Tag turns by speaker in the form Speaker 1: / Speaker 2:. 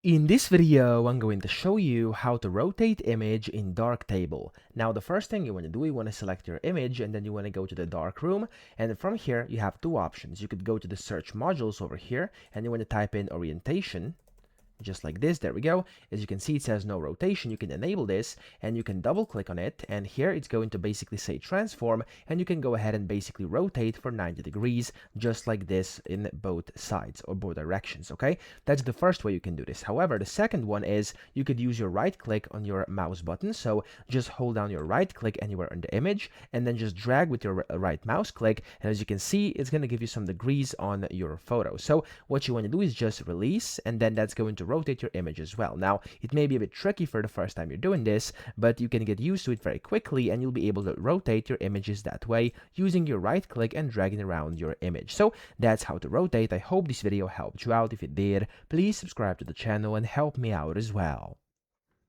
Speaker 1: In this video, I'm going to show you how to rotate image in Darktable. Now, the first thing you want to do, you want to select your image and then you want to go to the dark room. And from here, you have two options. You could go to the search modules over here and you want to type in orientation. Just like this, there we go. As you can see, it says no rotation. You can enable this and you can double click on it, and here it's going to basically say transform, and you can go ahead and basically rotate for 90 degrees just like this in both sides or both directions. Okay, that's the first way you can do this. However, the second one is you could use your right click on your mouse button. So just hold down your right click anywhere on the image and then just drag with your right mouse click, and as you can see, it's going to give you some degrees on your photo. So what you want to do is just release, and then that's going to rotate your image as well. Now, it may be a bit tricky for the first time you're doing this, but you can get used to it very quickly and you'll be able to rotate your images that way using your right click and dragging around your image. So that's how to rotate. I hope this video helped you out. If it did, please subscribe to the channel and help me out as well.